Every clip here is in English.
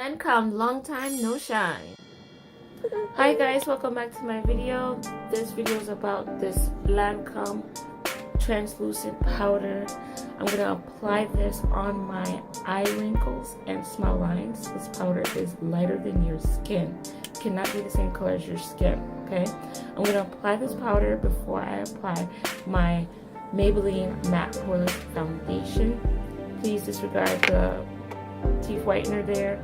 Lancome, long time no shine. Hi guys, welcome back to my video. This video is about this Lancome translucent powder. I'm gonna apply this on my eye wrinkles and smile lines. This powder is lighter than your skin. It cannot be the same color as your skin, okay? I'm gonna apply this powder before I apply my Maybelline Matte Poreless Foundation. Please disregard the teeth whitener there.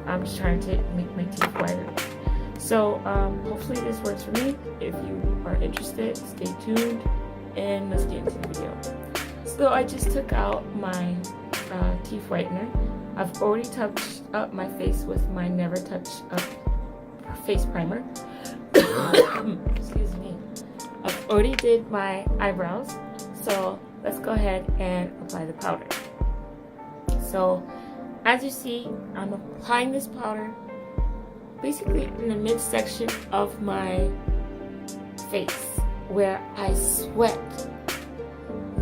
I'm just trying to make my teeth whiter. So hopefully this works for me. If you are interested, stay tuned and let's get into the video. So I just took out my teeth whitener. I've already touched up my face with my Never Touch Up face primer. Excuse me. I've already did my eyebrows. So let's go ahead and apply the powder. So as you see, I'm applying this powder basically in the midsection of my face where I sweat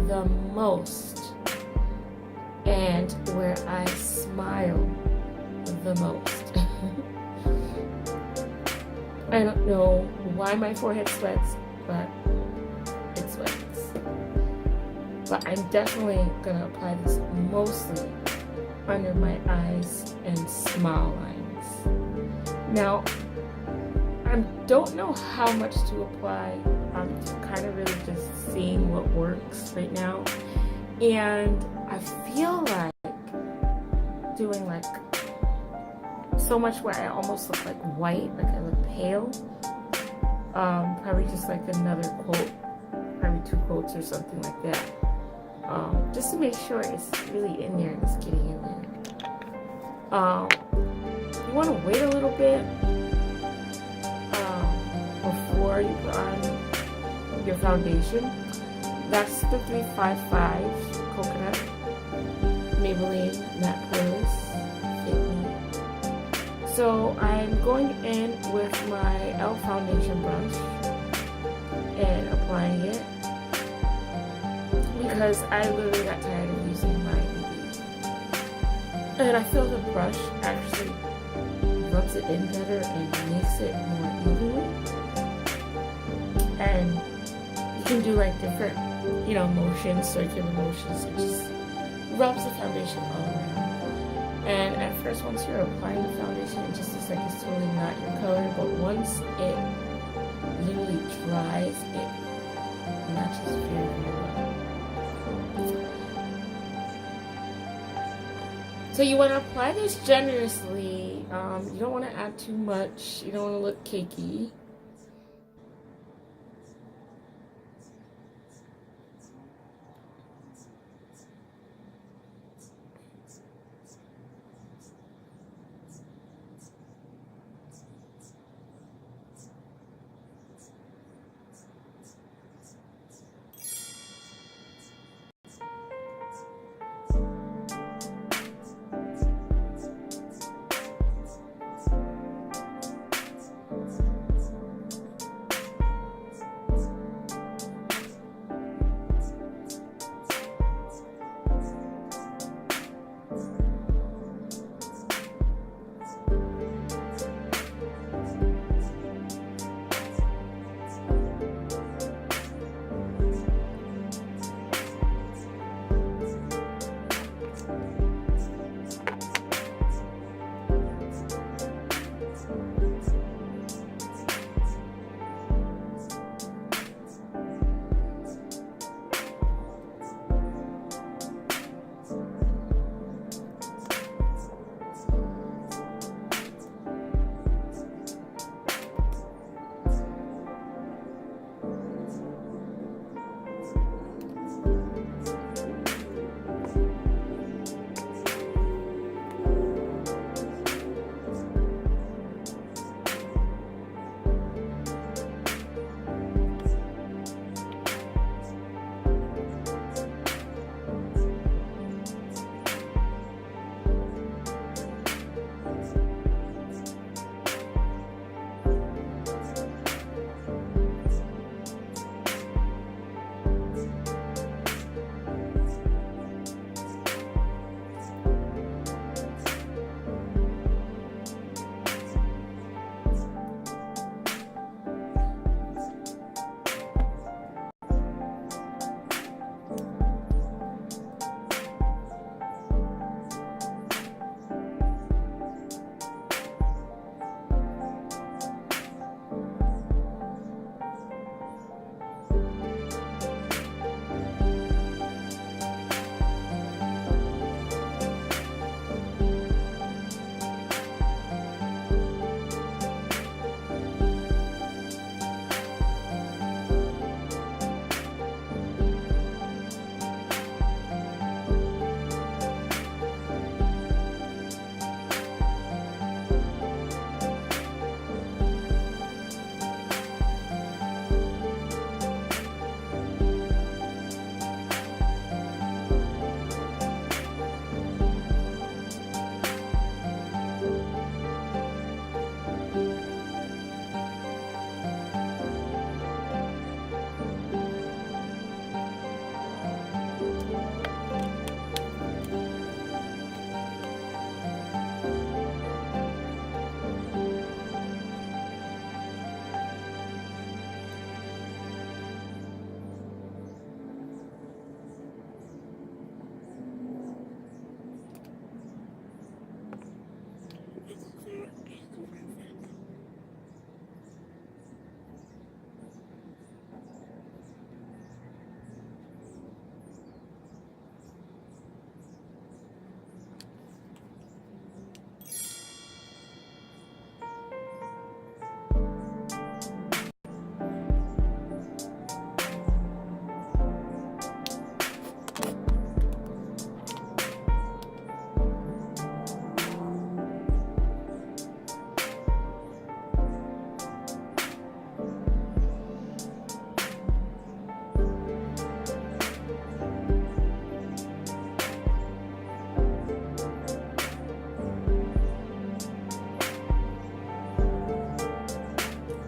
the most and where I smile the most. I don't know why my forehead sweats, but it sweats. But I'm definitely gonna apply this mostly under my eyes and smile lines. Now, I don't know how much to apply. I'm kind of really just seeing what works right now. And I feel like doing like so much where I almost look like white, like I look pale. Probably just like another quote, probably 2 quotes or something like that. Just to make sure it's really in there and it's getting in there. You want to wait a little bit before you put on your foundation. That's the 355 Coconut Maybelline Matte Poreless Fit Me. So I'm going in with my e.l.f. foundation brush and applying it, because I literally got tired of using my BB. And I feel the brush actually rubs it in better and makes it more evenly. And you can do like different, motions, circular motions. It just rubs the foundation all around. And at first, once you're applying the foundation, it just looks like it's totally not your color. But once it literally dries, it matches very, very well. So you want to apply this generously. You don't want to add too much. You don't want to look cakey.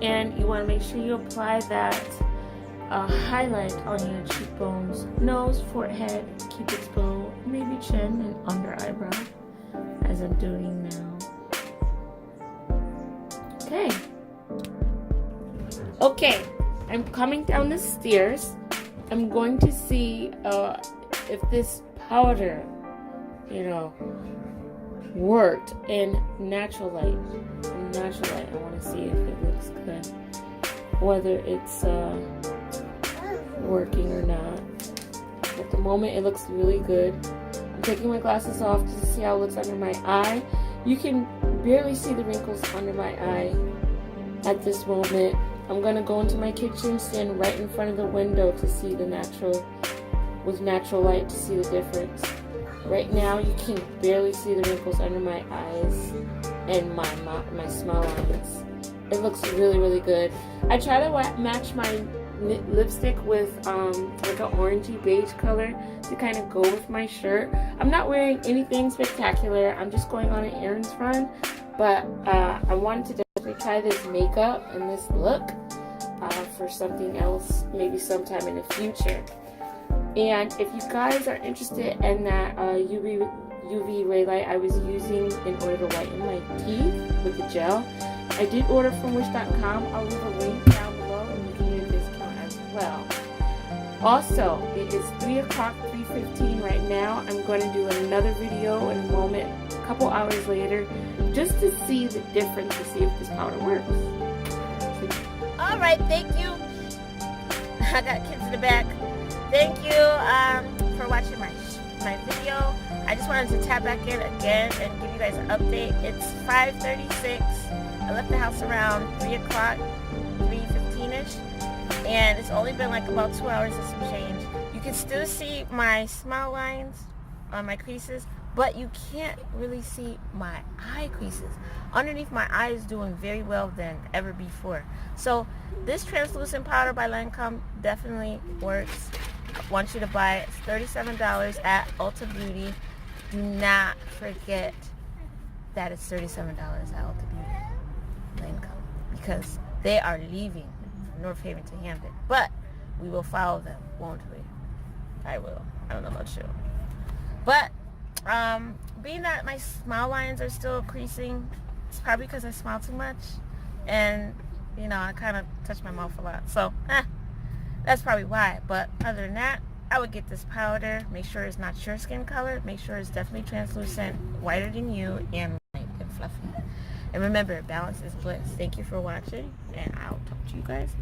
And you want to make sure you apply that highlight on your cheekbones, nose, forehead, cupid's bow, maybe chin, and under eyebrow, as I'm doing now. Okay, I'm coming down the stairs. I'm going to see if this powder, worked in natural light. I want to see if it looks good, whether it's working or not. At the moment, it looks really good. I'm taking my glasses off to see how it looks under my eye. You can barely see the wrinkles under my eye at this moment. I'm gonna go into my kitchen, stand right in front of the window to see the natural light, to see the difference. Right now, you can barely see the wrinkles under my eyes and my smile lines. It looks really, really good. I try to match my lipstick with like an orangey beige color to kind of go with my shirt. I'm not wearing anything spectacular. I'm just going on an errands run, but I wanted to definitely try this makeup and this look for something else, maybe sometime in the future. And if you guys are interested in that UV ray light I was using in order to whiten my teeth with the gel, I did order from wish.com. I'll leave a link down below and you can get a discount as well. Also, it is 3 o'clock, 3:15 right now. I'm going to do another video in a moment, a couple hours later, just to see the difference, to see if this powder works. Alright, thank you. I got kids in the back. Thank you for watching my video. I just wanted to tap back in again and give you guys an update. It's 5:36. I left the house around 3 o'clock, 3:15ish, and it's only been like about 2 hours and some change. You can still see my smile lines on my creases, but you can't really see my eye creases. Underneath my eye is doing very well than ever before. So this translucent powder by Lancome definitely works. I want you to buy it. It's $37 at Ulta Beauty. Do not forget that it's $37 at Ulta Beauty, Lancome, because they are leaving North Haven to Hampton. But we will follow them, won't we? I will. I don't know about you. But being that my smile lines are still creasing, it's probably because I smile too much, and I kind of touch my mouth a lot, so that's probably why. But other than that, I would get this powder. Make sure it's not your skin color. Make sure it's definitely translucent, whiter than you, and light and fluffy. And remember, balance is bliss. Thank you for watching, and I'll talk to you guys